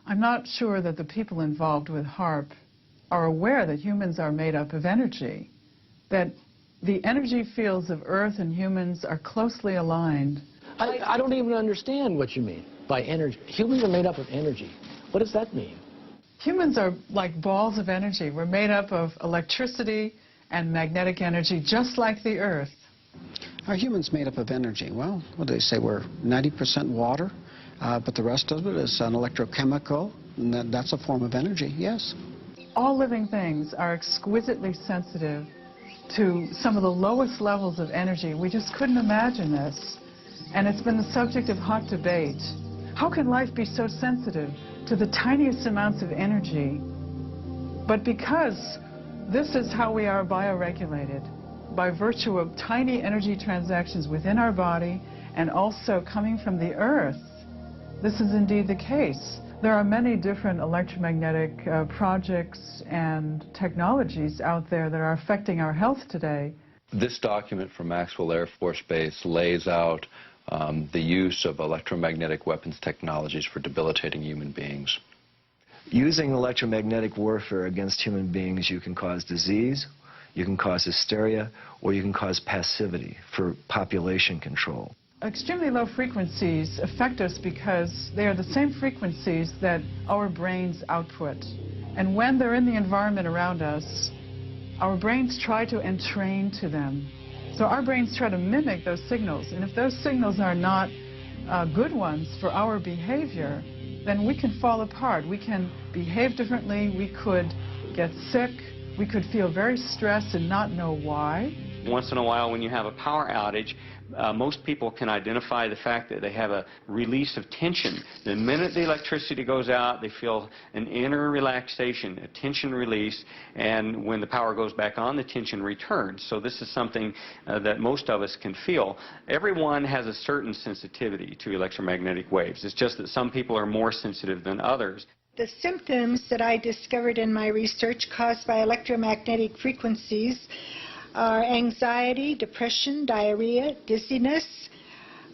I'm not sure that the people involved with HARP are aware that humans are made up of energy, that the energy fields of Earth and humans are closely aligned. I don't even understand what you mean by energy. Humans are made up of energy. What does that mean? Humans are like balls of energy. We're made up of electricity and magnetic energy, just like the Earth. Are humans made up of energy? Well, what do they say? We're 90% water, but the rest of it is an electrochemical, and that's a form of energy, yes. All living things are exquisitely sensitive to some of the lowest levels of energy. We just couldn't imagine this. And it's been the subject of hot debate. How can life be so sensitive to the tiniest amounts of energy? But because this is how we are bioregulated, by virtue of tiny energy transactions within our body and also coming from the Earth, this is indeed the case. There are many different electromagnetic projects and technologies out there that are affecting our health today. This document from Maxwell Air Force Base lays out the use of electromagnetic weapons technologies for debilitating human beings. Using electromagnetic warfare against human beings, you can cause disease, you can cause hysteria, or you can cause passivity for population control. Extremely low frequencies affect us because they are the same frequencies that our brains output. And when they're in the environment around us, our brains try to entrain to them. So our brains try to mimic those signals. And if those signals are not good ones for our behavior, then we can fall apart. We can behave differently. We could get sick. We could feel very stressed and not know why. Once in a while, when you have a power outage, most people can identify the fact that they have a release of tension. The minute the electricity goes out, they feel an inner relaxation, a tension release, and when the power goes back on, the tension returns. So this is something that most of us can feel. Everyone has a certain sensitivity to electromagnetic waves. It's just that some people are more sensitive than others. The symptoms that I discovered in my research caused by electromagnetic frequencies are anxiety, depression, diarrhea, dizziness,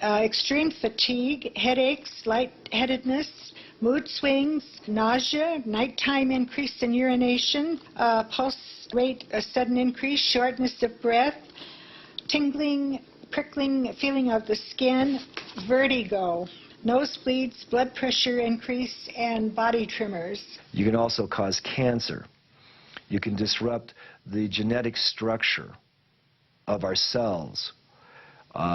extreme fatigue, headaches, lightheadedness, mood swings, nausea, nighttime increase in urination, pulse rate, a sudden increase, shortness of breath, tingling, prickling feeling of the skin, vertigo, nosebleeds, blood pressure increase, and body tremors. You can also cause cancer. You can disrupt the genetic structure of our cells.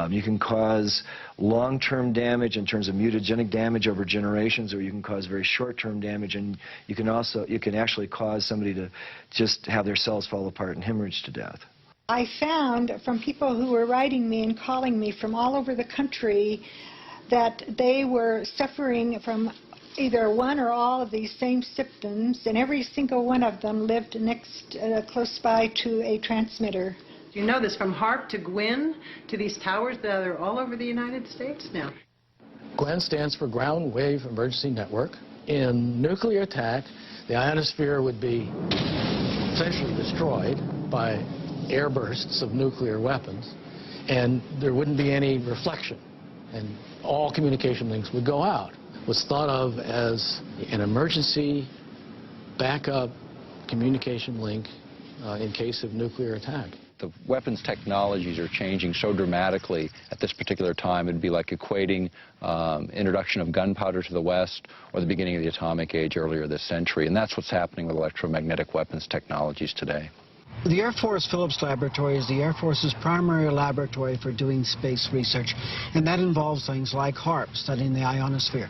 You can cause long-term damage in terms of mutagenic damage over generations, or you can cause very short-term damage, and you can actually cause somebody to just have their cells fall apart and hemorrhage to death. I found from people who were writing me and calling me from all over the country that they were suffering from either one or all of these same symptoms, and every single one of them lived close by to a transmitter. You know this from HARP to GWIN to these towers that are all over the United States now. GWIN stands for Ground Wave Emergency Network. In nuclear attack, the ionosphere would be essentially destroyed by air bursts of nuclear weapons, and there wouldn't be any reflection, and all communication links would go out. Was thought of as an emergency backup communication link in case of nuclear attack. The weapons technologies are changing so dramatically at this particular time. It'd be like equating introduction of gunpowder to the West or the beginning of the atomic age earlier this century. And that's what's happening with electromagnetic weapons technologies today. The Air Force Phillips Laboratory is the Air Force's primary laboratory for doing space research, and that involves things like HARP, studying the ionosphere.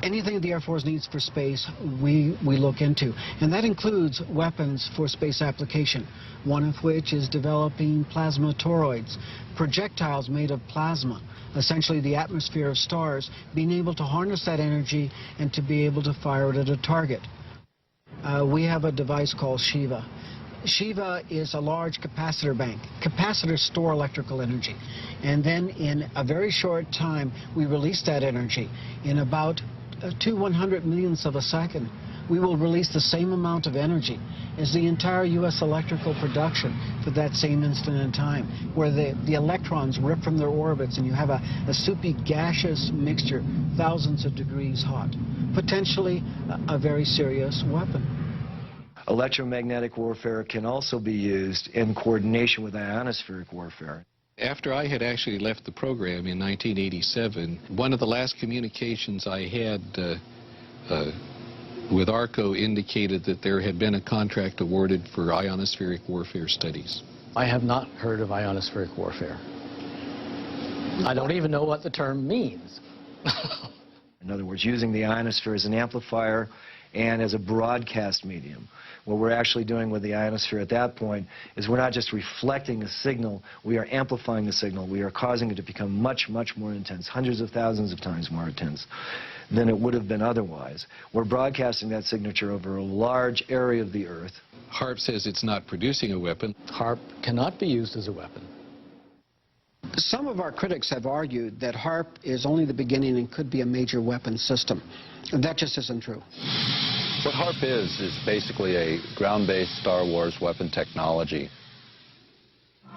Anything the Air Force needs for space, we look into, and that includes weapons for space application, one of which is developing plasma toroids, projectiles made of plasma, essentially the atmosphere of stars, being able to harness that energy and to be able to fire it at a target. We have a device called Shiva. Shiva is a large capacitor bank. Capacitors store electrical energy. And then in a very short time, we release that energy. In about 100 millionths of a second, we will release the same amount of energy as the entire U.S. electrical production for that same instant in time, where the electrons rip from their orbits and you have a soupy gaseous mixture, thousands of degrees hot. Potentially a very serious weapon. Electromagnetic warfare can also be used in coordination with ionospheric warfare. After I had actually left the program in 1987, one of the last communications I had with ARCO indicated that there had been a contract awarded for ionospheric warfare studies. I have not heard of ionospheric warfare. I don't even know what the term means. In other words, using the ionosphere as an amplifier and as a broadcast medium. What we're actually doing with the ionosphere at that point is we're not just reflecting a signal, we are amplifying the signal. We are causing it to become much, much more intense, hundreds of thousands of times more intense than it would have been otherwise. We're broadcasting that signature over a large area of the Earth. HARP says it's not producing a weapon. HARP cannot be used as a weapon. Some of our critics have argued that HARP is only the beginning and could be a major weapon system. And that just isn't true. What HARP is basically a ground-based Star Wars weapon technology.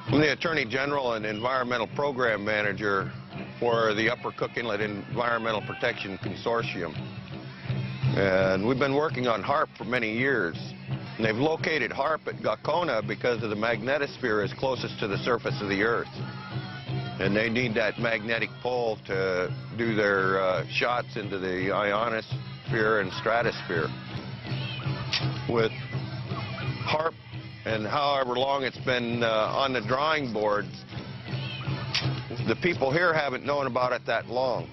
I'm the Attorney General and Environmental Program Manager for the Upper Cook Inlet Environmental Protection Consortium. And we've been working on HARP for many years. And they've located HARP at Gakona because of the magnetosphere is closest to the surface of the Earth. And they need that magnetic pole to do their shots into the ionosphere and stratosphere. With HARP and however long it's been on the drawing board, the people here haven't known about it that long.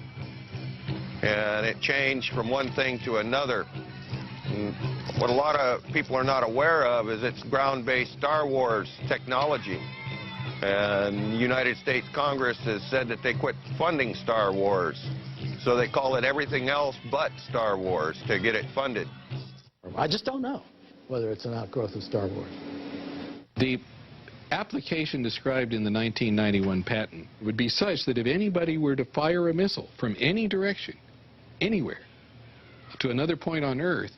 And it changed from one thing to another. And what a lot of people are not aware of is it's ground-based Star Wars technology. And the United States Congress has said that they quit funding Star Wars. So they call it everything else but Star Wars to get it funded. I just don't know whether it's an outgrowth of Star Wars. The application described in the 1991 patent would be such that if anybody were to fire a missile from any direction, anywhere, to another point on Earth,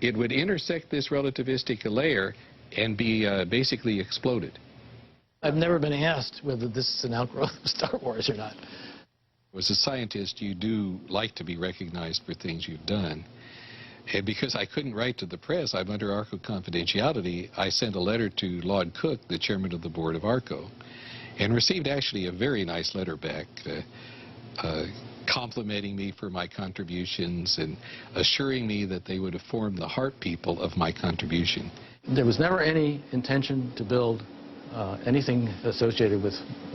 it would intersect this relativistic layer and be basically exploded. I've never been asked whether this is an outgrowth of Star Wars or not. As a scientist, you do like to be recognized for things you've done. And because I couldn't write to the press, I'm under ARCO confidentiality, I sent a letter to Lord Cook, the chairman of the board of ARCO, and received actually a very nice letter back complimenting me for my contributions and assuring me that they would inform the HARP people of my contribution. There was never any intention to build anything associated with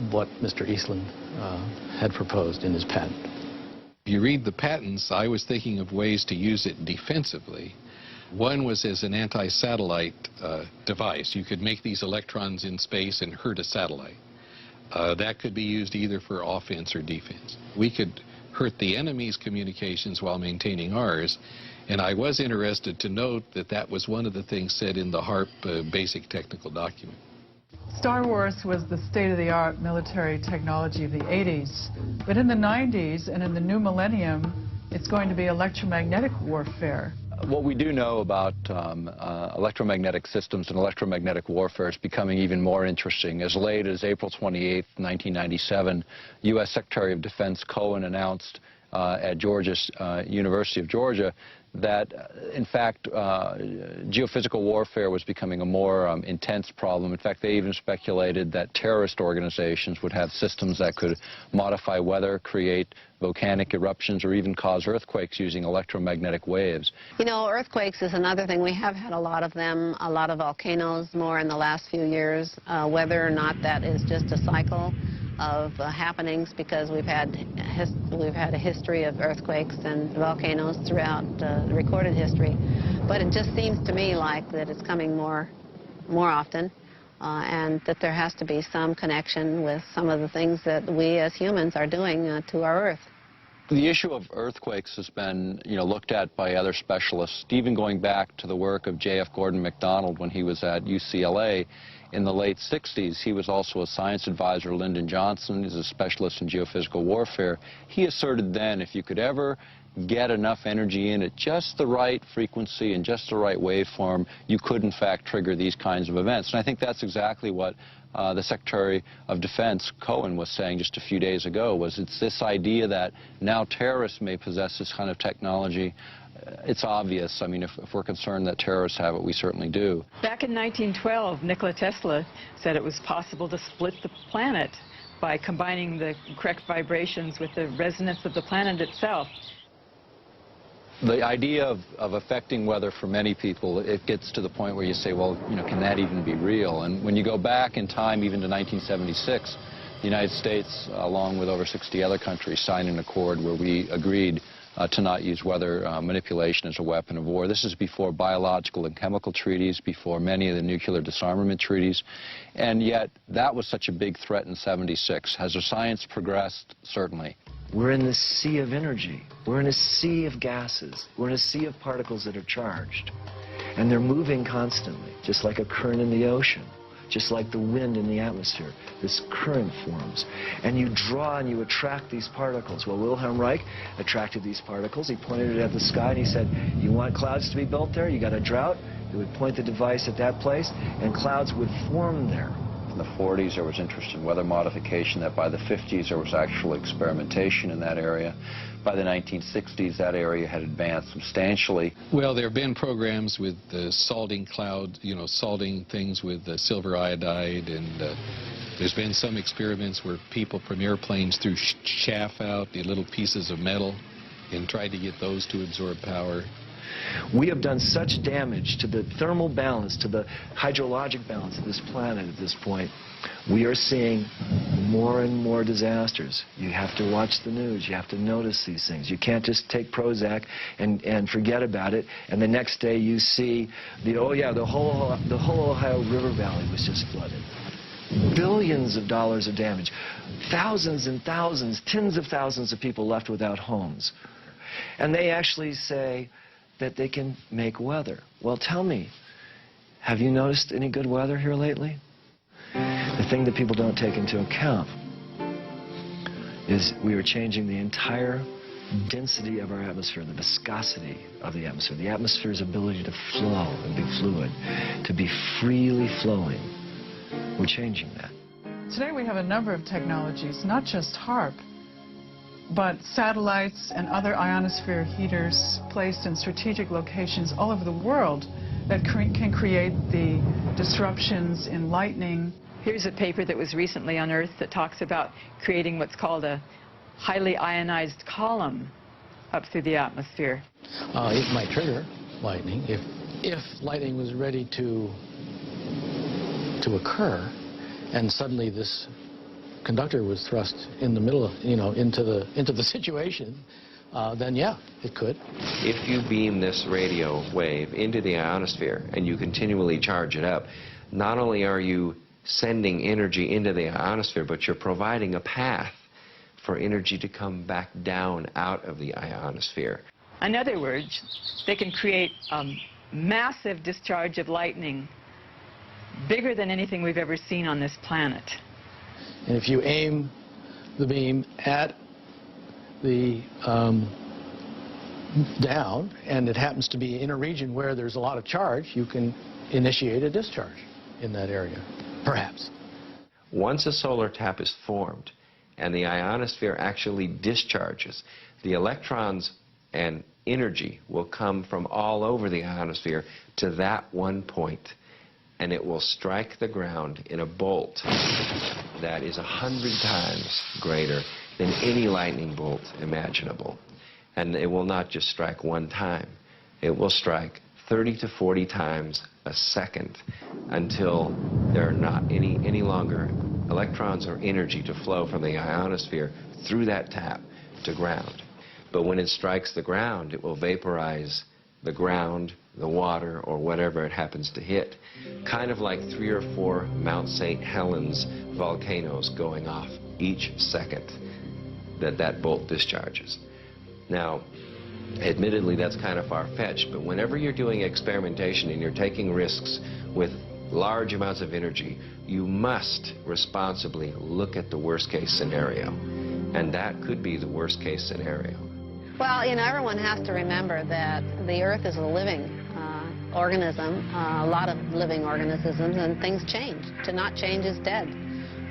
what Mr. Eastland had proposed in his patent. If you read the patents, I was thinking of ways to use it defensively. One was as an anti-satellite device. You could make these electrons in space and hurt a satellite. That could be used either for offense or defense. We could hurt the enemy's communications while maintaining ours, and I was interested to note that that was one of the things said in the HARP basic technical document. Star Wars was the state-of-the-art military technology of the 80s, but in the 90s and in the new millennium, it's going to be electromagnetic warfare. What we do know about electromagnetic systems and electromagnetic warfare is becoming even more interesting. As late as April 28, 1997, U.S. Secretary of Defense Cohen announced at University of Georgia that, in fact, geophysical warfare was becoming a more intense problem. In fact, they even speculated that terrorist organizations would have systems that could modify weather, create volcanic eruptions, or even cause earthquakes using electromagnetic waves. You know, earthquakes is another thing. We have had a lot of them, a lot of volcanoes more in the last few years. Whether or not that is just a cycle of happenings, because we've had a history of earthquakes and volcanoes throughout recorded history, but it just seems to me like that it's coming more often, and that there has to be some connection with some of the things that we as humans are doing to our Earth. The issue of earthquakes has been, looked at by other specialists, even going back to the work of J.F. Gordon MacDonald when he was at UCLA in the late 60s. He was also a science advisor to Lyndon Johnson. He's a specialist in geophysical warfare. He asserted then if you could ever get enough energy in at just the right frequency and just the right waveform, you could in fact trigger these kinds of events. And I think that's exactly what the Secretary of Defense, Cohen, was saying just a few days ago, was it's this idea that now terrorists may possess this kind of technology. It's obvious. I mean, if we're concerned that terrorists have it, we certainly do. Back in 1912, Nikola Tesla said it was possible to split the planet by combining the correct vibrations with the resonance of the planet itself. The idea of affecting weather for many people, it gets to the point where you say, well, can that even be real? And when you go back in time, even to 1976, the United States, along with over 60 other countries, signed an accord where we agreed to not use weather manipulation as a weapon of war. This is before biological and chemical treaties, before many of the nuclear disarmament treaties, and yet that was such a big threat in '76. Has the science progressed? Certainly. We're in this sea of energy. We're in a sea of gases. We're in a sea of particles that are charged. And they're moving constantly, just like a current in the ocean, just like the wind in the atmosphere. This current forms. And you draw and you attract these particles. Well, Wilhelm Reich attracted these particles. He pointed it at the sky and he said, you want clouds to be built there? You got a drought? He would point the device at that place and clouds would form there. In the 40s, there was interest in weather modification. That by the 50s, there was actual experimentation in that area. By the 1960s, that area had advanced substantially. Well, there have been programs with salting clouds, salting things with silver iodide, and there's been some experiments where people from airplanes threw chaff out, the little pieces of metal, and tried to get those to absorb power. We have done such damage to the thermal balance, to the hydrologic balance of this planet at this point. We are seeing more and more disasters. You have to watch the news. You have to notice these things. You can't just take Prozac and forget about it, and the next day you see the whole Ohio River Valley was just flooded. Billions of dollars of damage. Thousands and thousands, tens of thousands of people left without homes. And they actually say that they can make weather. Well, tell me, have you noticed any good weather here lately? The thing that people don't take into account is we are changing the entire density of our atmosphere, the viscosity of the atmosphere's ability to flow and be fluid, to be freely flowing. We're changing that. Today we have a number of technologies, not just HARP, but satellites and other ionosphere heaters placed in strategic locations all over the world that can create the disruptions in lightning. Here's a paper that was recently unearthed that talks about creating what's called a highly ionized column up through the atmosphere. It might trigger lightning if lightning was ready to occur, and suddenly this conductor was thrust in the middle of, into the situation, then yeah, it could. If you beam this radio wave into the ionosphere and you continually charge it up, not only are you sending energy into the ionosphere, but you're providing a path for energy to come back down out of the ionosphere. In other words, they can create a massive discharge of lightning, bigger than anything we've ever seen on this planet. And if you aim the beam at the down, and it happens to be in a region where there's a lot of charge, you can initiate a discharge in that area, perhaps. Once a solar tap is formed and the ionosphere actually discharges, the electrons and energy will come from all over the ionosphere to that one point, and it will strike the ground in a bolt that is 100 times greater than any lightning bolt imaginable. And it will not just strike one time. It will strike 30 to 40 times a second until there are not any longer electrons or energy to flow from the ionosphere through that tap to ground. But when it strikes the ground, it will vaporize the ground, the water, or whatever it happens to hit. Kind of like 3 or 4 Mount St. Helens volcanoes going off each second that bolt discharges. Now, admittedly, that's kind of far-fetched, but whenever you're doing experimentation and you're taking risks with large amounts of energy, you must responsibly look at the worst-case scenario. And that could be the worst-case scenario. Well, you know, everyone has to remember that the Earth is a living organism, a lot of living organisms, and things change. To not change is dead.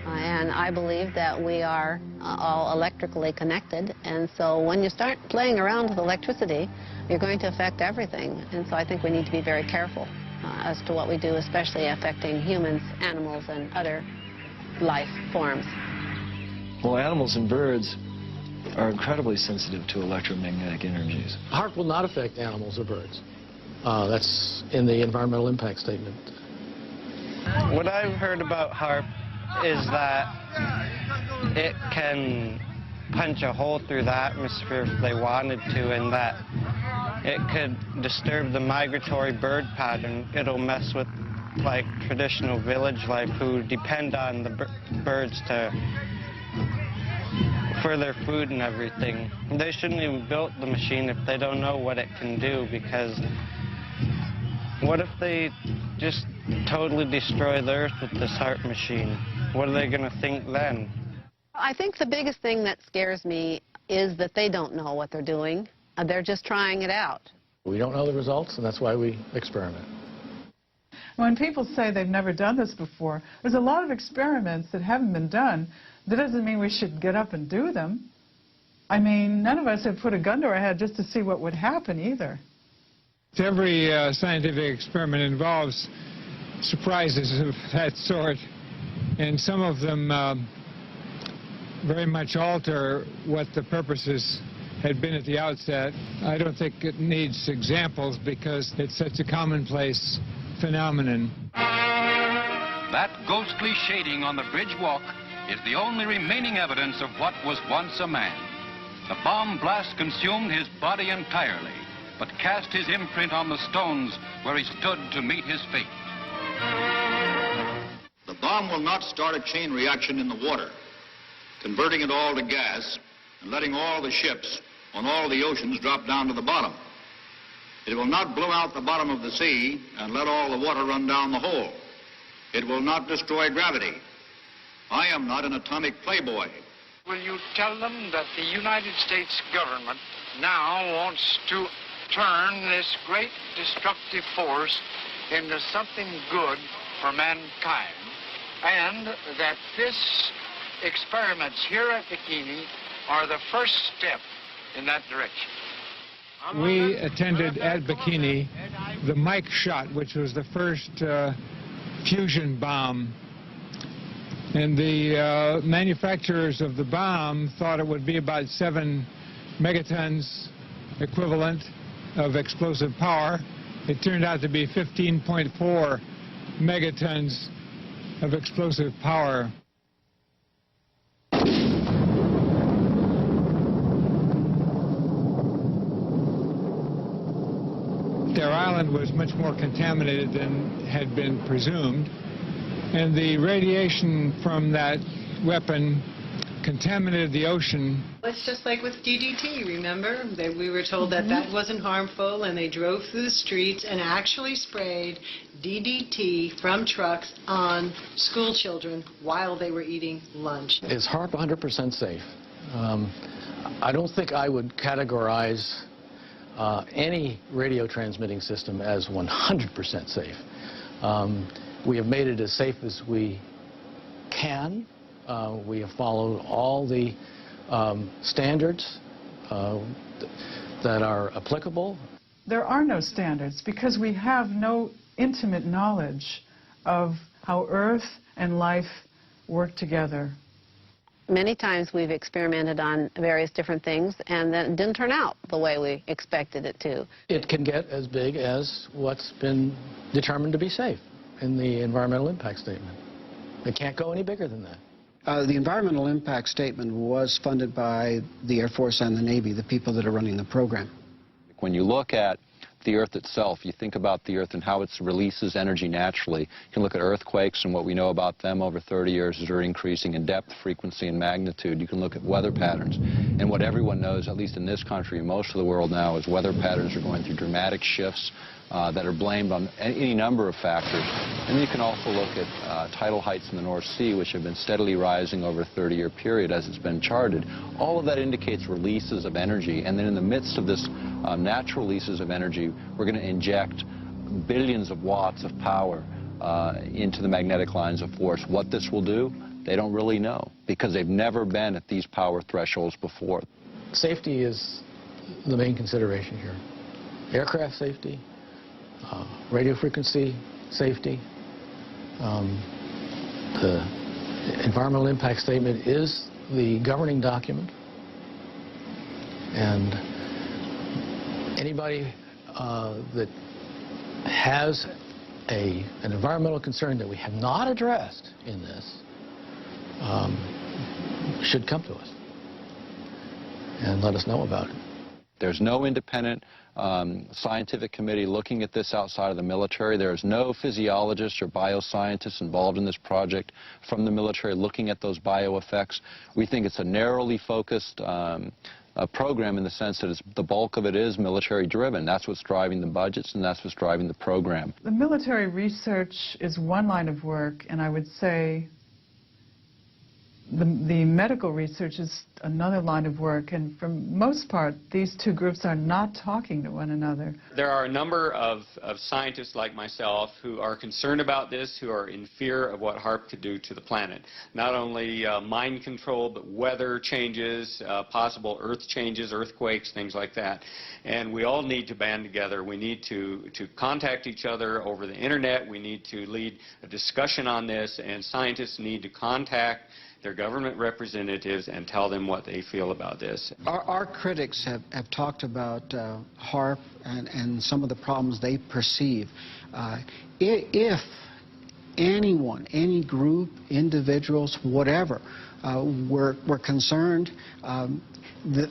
And I believe that we are all electrically connected, and so when you start playing around with electricity, you're going to affect everything. And so I think we need to be very careful as to what we do, especially affecting humans, animals, and other life forms. Well, animals and birds are incredibly sensitive to electromagnetic energies. HARP will not affect animals or birds. That's in the environmental impact statement. What I've heard about HARP is that it can punch a hole through the atmosphere if they wanted to, and that it could disturb the migratory bird pattern. It'll mess with, like, traditional village life who depend on the birds for their food and everything. They shouldn't even build the machine if they don't know what it can do, because what if they just totally destroy the Earth with this HARP machine? What are they going to think then? I think the biggest thing that scares me is that they don't know what they're doing. They're just trying it out. We don't know the results, and that's why we experiment. When people say they've never done this before, there's a lot of experiments that haven't been done. That doesn't mean we should get up and do them. I mean, none of us have put a gun to our head just to see what would happen either. Every scientific experiment involves surprises of that sort, and some of them very much alter what the purposes had been at the outset. I don't think it needs examples because it's such a commonplace phenomenon. That ghostly shading on the bridge walk is the only remaining evidence of what was once a man. The bomb blast consumed his body entirely, but cast his imprint on the stones where he stood to meet his fate. The bomb will not start a chain reaction in the water, converting it all to gas and letting all the ships on all the oceans drop down to the bottom. It will not blow out the bottom of the sea and let all the water run down the hole. It will not destroy gravity. I am not an atomic playboy. Will you tell them that the United States government now wants to turn this great destructive force into something good for mankind, and that this experiments here at Bikini are the first step in that direction? We attended at Bikini the Mike shot, which was the first fusion bomb. And the manufacturers of the bomb thought it would be about 7 megatons equivalent of explosive power. It turned out to be 15.4 megatons of explosive power. Their island was much more contaminated than had been presumed, and the radiation from that weapon contaminated the ocean. It's just like with DDT, remember? We were told that that wasn't harmful, and they drove through the streets and actually sprayed DDT from trucks on school children while they were eating lunch. Is HARP 100% safe? I don't think I would categorize any radio transmitting system as 100% safe. We have made it as safe as we can. We have followed all the standards that are applicable. There are no standards because we have no intimate knowledge of how Earth and life work together. Many times we've experimented on various different things, and then it didn't turn out the way we expected it to. It can get as big as what's been determined to be safe in the environmental impact statement. It can't go any bigger than that. The environmental impact statement was funded by the Air Force and the Navy, the people that are running the program. When you look at the Earth itself. You think about the Earth and how it releases energy naturally. You can look at earthquakes, and what we know about them over 30 years is they're increasing in depth, frequency, and magnitude. You can look at weather patterns. And what everyone knows, at least in this country and most of the world now, is weather patterns are going through dramatic shifts that are blamed on any number of factors. And you can also look at tidal heights in the North Sea, which have been steadily rising over a 30-year period as it's been charted. All of that indicates releases of energy, and then in the midst of this natural releases of energy, we're going to inject billions of watts of power into the magnetic lines of force. What this will do, they don't really know, because they've never been at these power thresholds before. Safety is the main consideration here. Aircraft safety, radio frequency safety. The environmental impact statement is the governing document, and anybody that has an environmental concern that we have not addressed in this should come to us and let us know about it. There's no independent scientific committee looking at this outside of the military. There's no physiologists or bioscientists involved in this project from the military looking at those bioeffects. We think it's a narrowly focused program in the sense that the bulk of it is military-driven. That's what's driving the budgets, and that's what's driving the program. The military research is one line of work, and I would say the medical research is another line of work, and for most part, these two groups are not talking to one another. There are a number of scientists like myself who are concerned about this, who are in fear of what HARP could do to the planet. Not only mind control, but weather changes, possible earth changes, earthquakes, things like that. And we all need to band together. We need to contact each other over the internet. We need to lead a discussion on this, and scientists need to contact their government representatives and tell them what they feel about this. Our critics have talked about HARP and some of the problems they perceive. If anyone, any group, individuals, whatever, were concerned,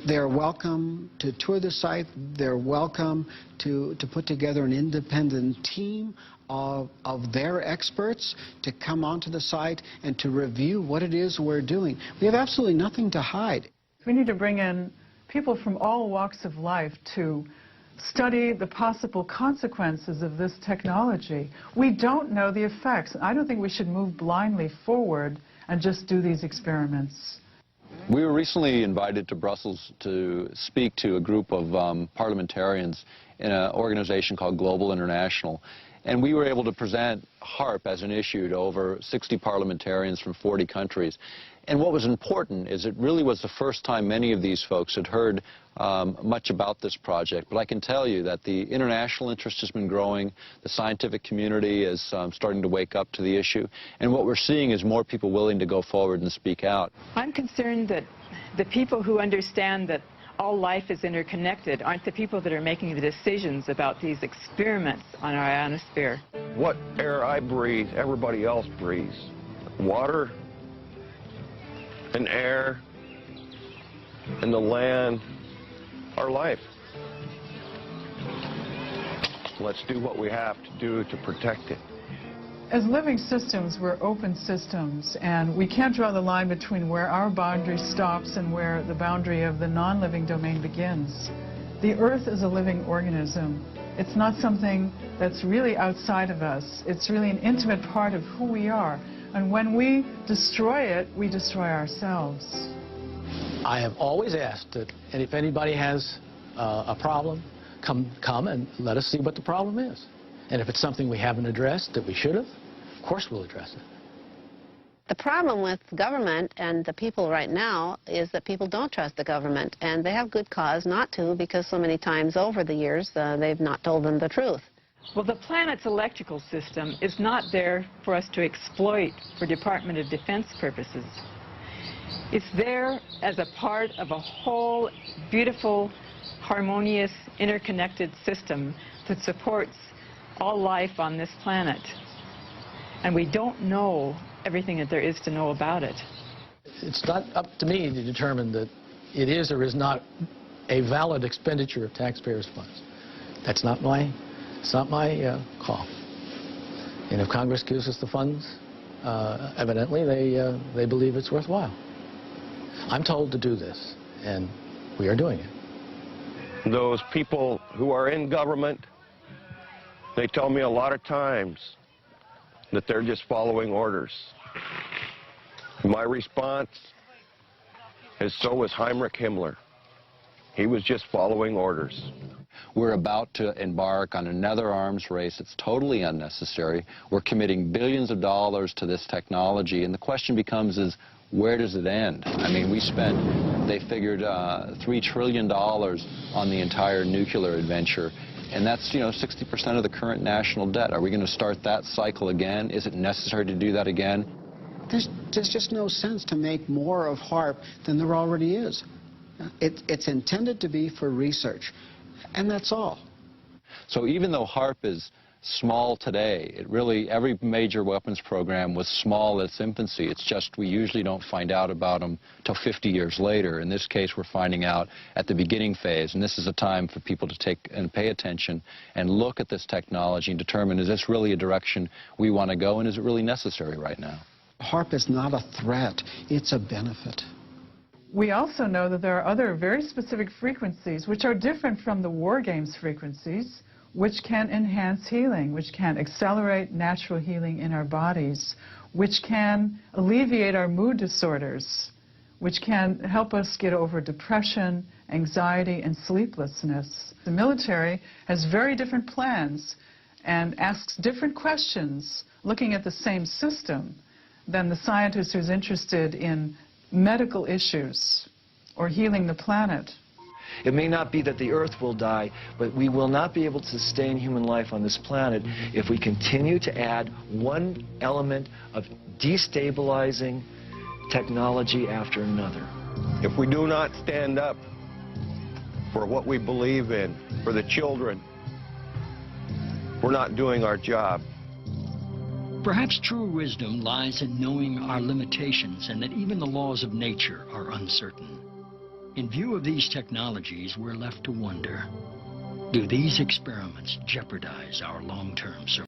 they're welcome to tour the site. They're welcome to put together an independent team of their experts to come onto the site and to review what it is we're doing. We have absolutely nothing to hide. We need to bring in people from all walks of life to study the possible consequences of this technology. We don't know the effects. I don't think we should move blindly forward and just do these experiments. We were recently invited to Brussels to speak to a group of parliamentarians in an organization called Global International. And we were able to present HARP as an issue to over 60 parliamentarians from 40 countries. And what was important is it really was the first time many of these folks had heard much about this project. But I can tell you that the international interest has been growing. The scientific community is starting to wake up to the issue. And what we're seeing is more people willing to go forward and speak out. I'm concerned that the people who understand that all life is interconnected aren't the people that are making the decisions about these experiments on our ionosphere. What air I breathe, everybody else breathes. Water and air and the land are life. Let's do what we have to do to protect it. As living systems, we're open systems, and we can't draw the line between where our boundary stops and where the boundary of the non-living domain begins. The Earth is a living organism. It's not something that's really outside of us. It's really an intimate part of who we are. And when we destroy it, we destroy ourselves. I have always asked that if anybody has a problem, come and let us see what the problem is. And if it's something we haven't addressed that we should have, of course we'll address it. The problem with government and the people right now is that people don't trust the government, and they have good cause not to, because so many times over the years they've not told them the truth. Well, the planet's electrical system is not there for us to exploit for Department of Defense purposes. It's there as a part of a whole beautiful, harmonious, interconnected system that supports all life on this planet. And we don't know everything that there is to know about it. It's not up to me to determine that it is or is not a valid expenditure of taxpayers' funds. It's not my call. And if Congress gives us the funds, evidently they believe it's worthwhile. I'm told to do this, and we are doing it. Those people who are in government, they tell me a lot of times that they're just following orders. My response is, so was Heinrich Himmler. He was just following orders. We're about to embark on another arms race. It's totally unnecessary. We're committing billions of dollars to this technology, and the question becomes is, where does it end? I mean, they figured $3 trillion on the entire nuclear adventure, and that's, 60% of the current national debt. Are we going to start that cycle again? Is it necessary to do that again? There's just no sense to make more of HARP than there already is. It's intended to be for research, and that's all. So even though HARP is small today, every major weapons program was small in its infancy. It's just we usually don't find out about them till 50 years later. In this case, we're finding out at the beginning phase, and this is a time for people to take and pay attention and look at this technology and determine, is this really a direction we want to go, and is it really necessary right now? HARP is not a threat, it's a benefit. We also know that there are other very specific frequencies which are different from the war games frequencies, which can enhance healing, which can accelerate natural healing in our bodies, which can alleviate our mood disorders, which can help us get over depression, anxiety, and sleeplessness. The military has very different plans and asks different questions looking at the same system than the scientist who's interested in medical issues or healing the planet. It may not be that the Earth will die, but we will not be able to sustain human life on this planet if we continue to add one element of destabilizing technology after another. If we do not stand up for what we believe in, for the children, we're not doing our job. Perhaps true wisdom lies in knowing our limitations and that even the laws of nature are uncertain. In view of these technologies, we're left to wonder, do these experiments jeopardize our long-term survival?